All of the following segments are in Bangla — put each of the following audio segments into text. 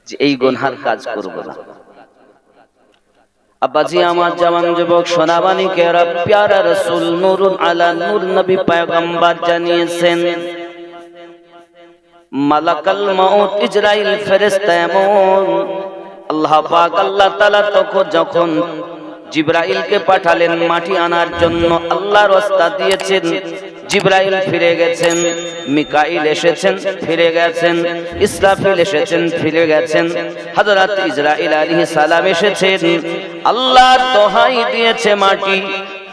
যে এই গুনার কাজ করব না। আব্বাজি আমার জওয়ান যুবক সোনাবানি কেরা, প্যারা রাসূল নূরুন আলা নূর নবী পয়গম্বর জানিয়েছেন, মালাকাল মাউত ইজরাইল ফেরেশতা এমন, আল্লাহ পাক আল্লাহ তাআলা যখন জিবরাইলকে পাঠালেন মাটি আনার জন্য, আল্লাহর ওয়াস্তা দিয়েছেন, জিবরাইল ফিরে গেছেন, মিকাইল এসেছেন ফিরে গেছেন, ইসরাফিল এসেছেন ফিরে গেছেন, হযরত ইসরাইল আলাইহিস সালাম এসেছেন, আল্লাহর দোহাই দিয়েছে মাটি,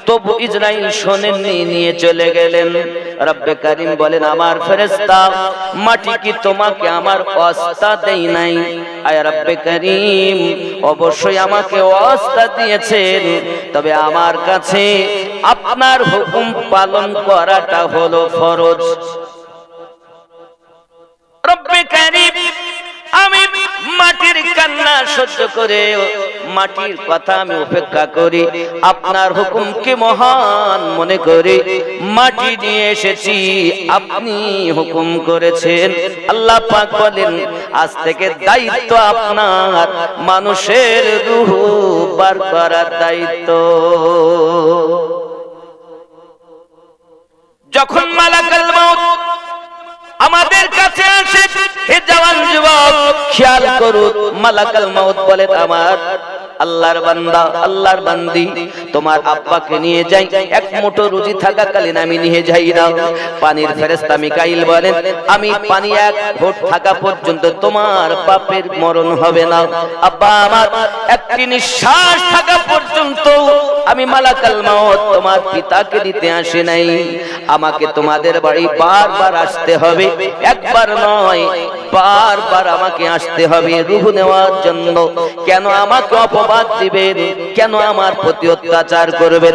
তবু ইসরাইল শোনেননি, নিয়ে চলে গেলেন। রব্বে কারীম বলেন, আমার ফেরেশতা মাটি কি তোমাকে আমার ওয়াস্তা দেই নাই? আয় রব্বে কারীম, অবশ্যই আমাকে ওয়াস্তা দিয়েছেন, তবে আমার কাছে আপনার হুকুম পালন করাটা হলো ফরজ। রব্বে কারীম, আমি মাটির কান্না সহ্য করে, মাটির কথা আমি উপেক্ষা করি, আপনার হুকুমকে মহান মনে করে মাটি নিয়ে এসেছি, আপনি হুকুম করেছেন। আল্লাহ পাক বলেন, আজ থেকে দায়িত্ব আপনার, মানুষের রূহ বার করার দায়িত্ব। যখন মালাকুল মাউত আমাদের কাছে আসে, হে জওয়ান যুবক খেয়াল করুন, মালাকুল মাউত বলেন, আমার আল্লাহর বান্দা, আল্লাহর বান্দি, তোমার আব্বাকে নিয়ে যাই, এক মুঠো রুজি থাকাকালীন আমি নিয়ে যাই না। পানির ফেরেশতা মিকাইল বলেন, আমি পানি এক ঘোট থাকা পর্যন্ত তোমার বাপের মরণ হবে না। আব্বা আমার একটি নিঃশ্বাস থাকা পর্যন্ত আমি মালাকুল মাউত তোমার পিতাকে দিতে আসে নাই। আমাকে তোমাদের বাড়ি বারবার আসতে হবে, একবার নয় বারবার আমাকে আসতে হবে রূহ নেওয়ার জন্য। কেন আমাকে অপবাদ দিবেন? কেন আমার প্রতি অত্যাচার করবেন?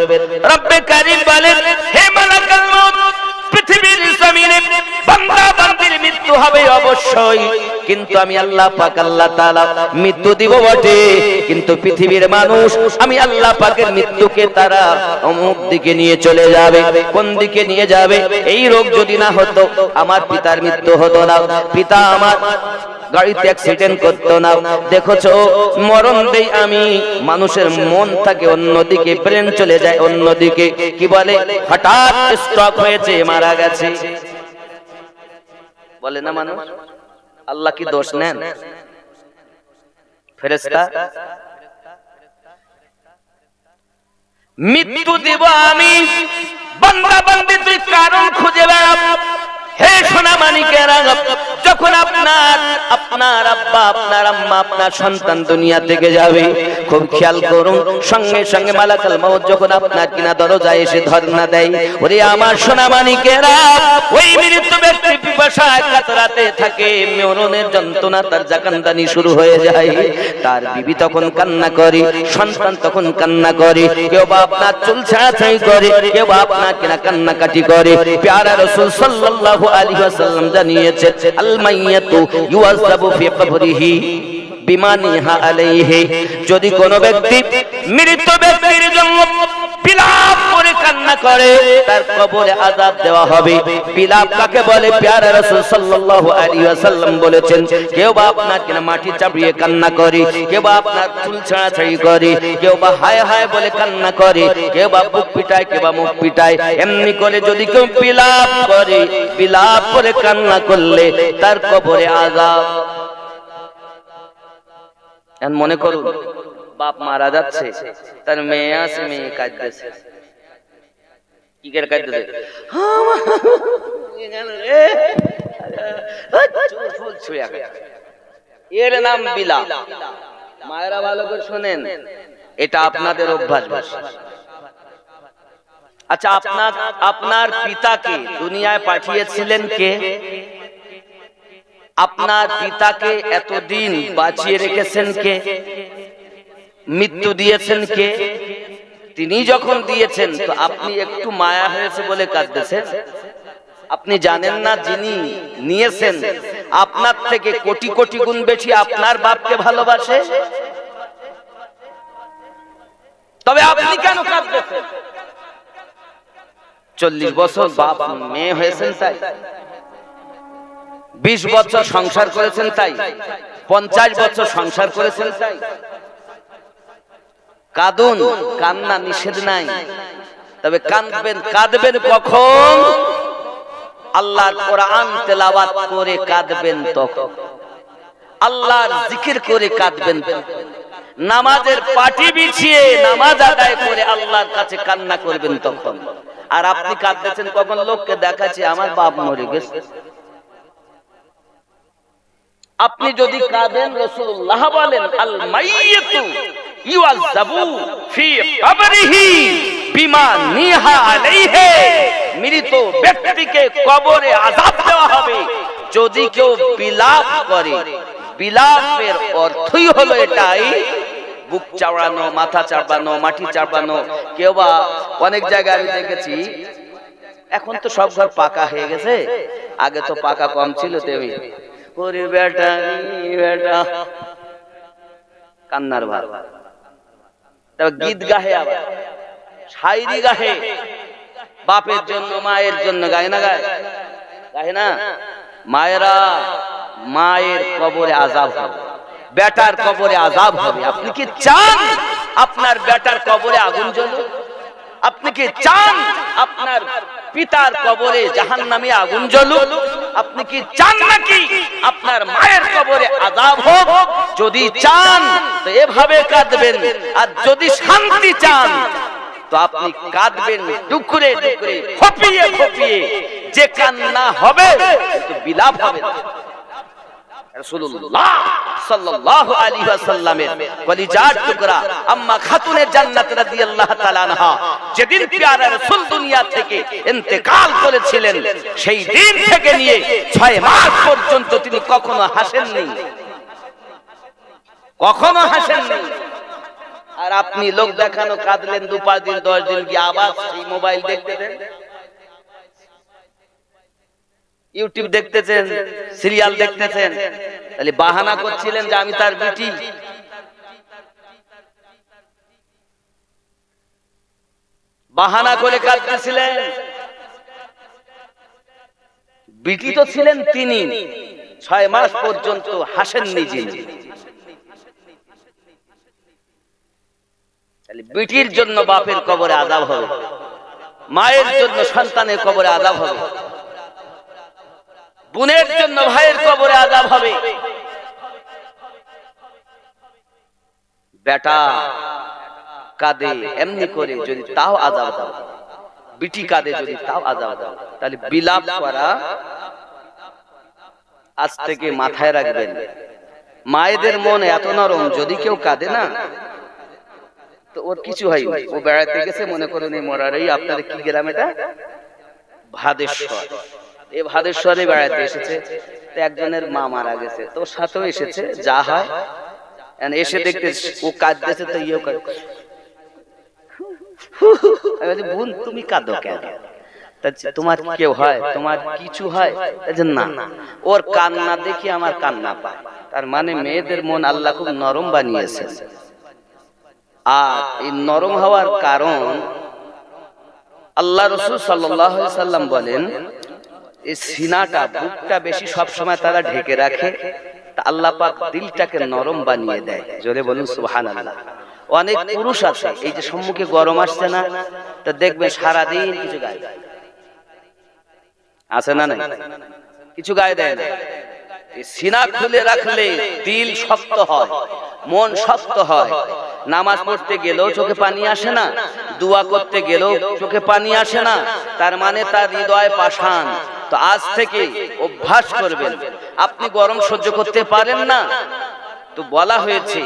রব্বে কারীম বলেন, হে মালাকুল মাউত, পৃথিবীর জমিনে বান্দা বান্দির মৃত্যু হবে অবশ্যই, কিন্তু আমি আল্লাহ পাক আল্লাহ তাআলা মৃত্যু দিব বটে, কিন্তু পৃথিবীর মানুষ আমি আল্লাহ পাকের মৃত্যুকে তারা অমুক দিকে নিয়ে চলে যাবে। কোন দিকে নিয়ে যাবে? এই রোগ যদি না হতো আমার পিতার মৃত্যু হতো না, পিতা আমার গাড়িতে অ্যাক্সিডেন্ট করতো না। দেখছো মরণ দেই আমি, মানুষের মন থাকে অন্যদিকে, ব্রেন চলে যায় অন্যদিকে, কি বলে হঠাৎ স্ট্রোক হয়েছে, মারা গেছে, বলে না মানুষ। আল্লাহ কি দোষ নেন? ফেরেশতা মৃত্যু দিব আমি, বান্দা বান্দি তুই কারণ খুঁজে বেড়া। হে সোনা মানিকেরা, যখন আপনার আব্বা, আপনার আম্মা, আপনার সন্তান দুনিয়া থেকে যাবে, খুব খেয়াল করুন, সঙ্গে সঙ্গে মালাকুল মাউত যখন আপনার কিনা দরজায় এসে ধর্ণা দেয়, ওরে আমার সোনা মানিকেরা, ওই মৃত ব্যক্তি পিপাসায় কাতরাতে থাকে, মরণের যন্ত্রণা তার জাকান্দানি শুরু হয়ে যায়, তার বিবি তখন কান্না করে, সন্তান তখন কান্না করে, কেউ বা আপনার চুল ছাড়াছাড়ি করে, কেউ বা আপনার কিনা কান্নাকাটি করে। প্যারা রাসূল সাল্লাল্লাহু আলাইহি ওয়াসাল্লাম জানিয়েছেন, আল মাইয়াতু ইউযাবু ফি কবরিহি বিমানিহা আলাইহি, যদি কোন ব্যক্তি মৃত ব্যক্তির জন্য বিলাপ করে কান্না করে, তার কবরে আযাব দেওয়া হবে। বিলাপ কাকে বলে? প্যারা রাসূল সাল্লাল্লাহু আলাইহি ওয়াসাল্লাম বলেছেন, কেউ বা আপনার কিনা মাটি চাপিয়ে কান্না করে, কেউ বা আপনার চুল ছাড়াছাড়ি করে, কেউ বা হায় হায় বলে কান্না করে, কেউ বা বুক পিটায়, কেউ বা মুখ পিটায়, এমনি করে যদি কেউ বিলাপ করে, বিলাপ করে কান্না করলে তার কবরে আযাব। এখন মনে করুন বাপ মারা যাচ্ছে, তার মেয়ে আছে, মেয়ে কাঁদতেছে, কি করে কাঁদতেছে? এর নাম বিলাপ। মায়েরা ভালো করে শোনেন, এটা আপনাদের অভ্যাস। আচ্ছা, আপনার পিতাকে দুনিয়ায় পাঠিয়েছিলেন কে? আপনার পিতাকে এতদিন বাঁচিয়ে রেখেছেন কে? মৃত্যু দিয়েছেন কে? তিনি যখন দিয়েছেন তো আপনি একটু মায়া হয়েছে বলে কাঁদতেছেন? আপনি জানেন না যিনি নিয়েছেন আপনার থেকে কোটি কোটি গুণ বেশি আপনার বাপকে ভালোবাসে? তবে আপনি কেন কাঁদতেছেন? 40 বছর বাপ মেয়ে হয়েছেন তাই, 20 বছর সংসার করেছেন তাই, 50 বছর সংসার করেছেন তাই কাঁদুন, কান্না নিষেধ নাই, তবে কাঁদবেন কখন? আল্লাহর কোরআন তেলাওয়াত করে কাঁদবেন তখন, আল্লাহর জিকির করে কাঁদবেন, নামাজের পাটি বিছিয়ে নামাজ আদায় করে আল্লাহর কাছে কান্না করবেন তখন। আর আপনি কাঁদতেছেন কখন? লোককে দেখাচ্ছে আমার বাপ মরে গেছে। আপনি যদি কাঁদেন, রাসূলুল্লাহ বলেন আল মাইয়িতু ইউআযাবু ফি কবরিহি বিমা নিহা আলাইহি, মৃত ব্যক্তিকে কবরে আযাব দেওয়া হবে যদি কেউ বিলাপ করে। বিলাপের অর্থই হলো এটাই, বুক চাপড়ানো, মাথা চাপড়ানো, মাটি চাপড়ানো। কেউ বা অনেক জায়গায় আমি দেখেছি, এখন তো সব ঘর পাকা হয়ে গেছে, আগে তো পাকা কম ছিল, তেমনি ওরে বেটা বেটা কান্নার ভার। তবে গীত গাহে, আবার শায়রি গাহে, বাপের জন্য মায়ের জন্য গায় না, গায় না? মায়েরা, মায়ের কবরে আযাব হবে, বেটার কবরে আযাব হবে। আপনি কি চান আপনার বেটার কবরে আগুন জ্বলুক? আপনি কি চান আপনার পিতার কবরে জাহান্নামে আগুন জ্বলুক? আপনি কি চান নাকি আপনার মায়ের কবরে আযাব হোক? যদি চান তো এভাবে কাঁদবেন, আর যদি শান্তি চান তো আপনি কাঁদবেন ডুকরে ডুকরে, ফপিয়ে ফপিয়ে। যে কান্না হবে তো বিলাপ হবে না। রাসূলুল্লাহ সাল্লাল্লাহু আলাইহি ওয়াসাল্লামের কলিজার টুকরা আম্মা খাতুনে জান্নাত রাদিয়াল্লাহু তাআলা আনহা যেদিন প্যারা রাসূল দুনিয়া থেকে ইন্তেকাল করেছিলেন, সেই দিন থেকে নিয়ে 6 মাস পর্যন্ত তিনি কখনো হাসেননি, কখনো হাসেননি। আর আপনি লোক দেখানো কাঁদলেন 2-5 দিন 10 দিন, কি আবার সেই মোবাইল দেখতে দেন, ইউটিউব দেখতেছেন, সিরিয়াল দেখতেছেন, তাহলে বাহানা করছিলেন যে আমি তার বিটি। বাহানা করে কাঁদতেছিলেন। বিটি তো ছিলেন তিনি, 6 মাস পর্যন্ত হাসেননি যিনি। তাহলে বিটির জন্য বাপের কবরে আযাব হবে, মায়ের জন্য সন্তানের কবরে আযাব হবে, বোনের জন্য ভাইয়ের কবরে আযাব হবে। বেটা কাঁদে এমনি করে যদি তাও আযাব দাও, বিটি কাঁদে যদি তাও আযাব দাও, তাহলে বিলাপ করা আজ থেকে মাথায় রাখবেন। মায়েদের মন এত নরম, যদি কেউ কাঁদে না তো ওর কিছু হয়, ও বেড়াতে গেছে, মনে করেন এই মরারই আপনাদের কি গ্রাম এটা, ভাদেশ্বর, এই ভাদেশ্বরে বেড়াতে এসেছে, তো একজনের মা মারা গেছে, তো সাথেও এসেছে, যা হয় এসে দেখতে ও কাঁদতেছে, তো ইয়েও বোন তুমি কাঁদো কেন? তোমার কেউ হয়, তোমার কিছু হয়? না, ওর কান্না দেখি আমার কান্না পায়। তার মানে মেয়েদের মন আল্লাহ খুব নরম বানিয়েছে। আর এই নরম হওয়ার কারণ আল্লাহ রাসূল সাল্লাল্লাহু আলাইহি সাল্লাম বলেন, এই সিনাটা, বুকটা বেশি সব সময় তারা ঢেকে রাখে, তা আল্লাহ পাক দিলটাকে নরম বানিয়ে দেয়। জোরে বলুন সুবহানাল্লাহ। অনেক পুরুষ আছে, এই যে সম্মুখে গরম আসছে না, তা দেখবে সারা দিন কিছু গায়ে আছে না, নাই কিছু গায়ে দেয় না। সিনা খুলে রাখলে দিল শক্ত হয়, মন শক্ত হয়। নামাজ পড়তে গেলেও চোখে পানি আসে না, দোয়া করতে গেলেও চোখে পানি আসে না, তার মানে তার হৃদয় পাষাণ। তো আজ থেকে অভ্যাস করবেন। আপনি গরম সহ্য করতে পারেন না, তো বলা হয়েছে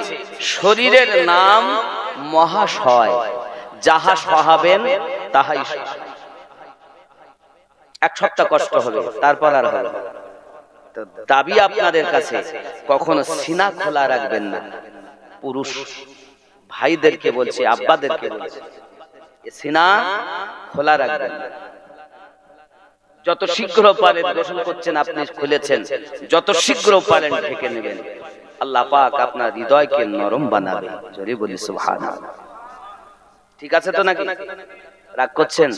শরীরের নাম মহাশয়, যাহা সহাবেন তাহাই। 1 সপ্তাহ কষ্ট হবে, তারপর আর হবে। তো দাবি আপনাদের কাছে, কখনো সিনা খোলা রাখবেন না। পুরুষ ভাইদেরকে বলছি, আব্বাদেরকে বলছি, সিনা খোলা রাখবেন। যত শীঘ্র পারেন, গোসল করছেন আপনি, খুলেছেন, যত শীঘ্র পারেন ঢেকে নেবেন। আল্লাহ পাক আপনার হৃদয়কে নরম বানাবে। জোরে বলি সুবহানাল্লাহ। ঠিক আছে তো নাকি? রাগ করছেন?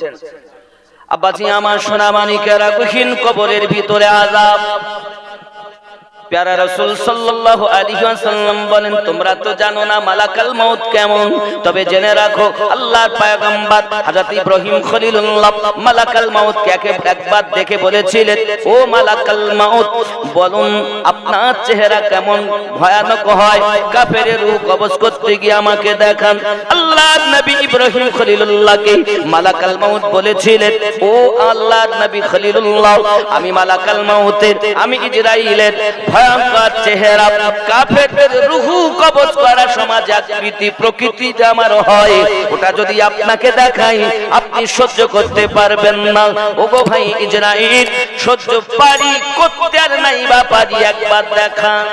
আব্বাজি আমার সোনা মানিকেরা, কঠিন কবরের ভিতরে আযাব। প্যারা রাসূল সাল্লাল্লাহু আলাইহি ওয়াসাল্লাম বলেন, তোমরা তো জানো না মালাকাল মউত কেমন, তবে জেনে রাখো আল্লাহর পয়গম্বর হযরত ইব্রাহিম খলিলুল্লাহ মালাকাল মউতকে একবার দেখে বলেছিলেন, ও মালাকাল মউত, বলুন আপনার চেহারা কেমন ভয়ানক হয়, কাফেরের রূহ কবজ করতে গিয়ে আমাকে দেখান। আল্লাহর নবী ইব্রাহিম খলিলুল্লাহকে মালাকাল মউত বলেছিলেন, ও আল্লাহর নবী খলিলুল্লাহ, আমি মালাকাল মউতের, আমি ইসরাইলের ভয়ঙ্কর চেহারা, কাফেরদের রূহ কবজ করা সমাজ আকৃতি প্রকৃতিতে আমার হয়, ওটা যদি আপনাকে দেখাই আপনি সহ্য করতে পারবেন না। ওগো ভাই ইসরাইল, সহ্য পারি করতে আর নাই বা পারি, একবার দেখান।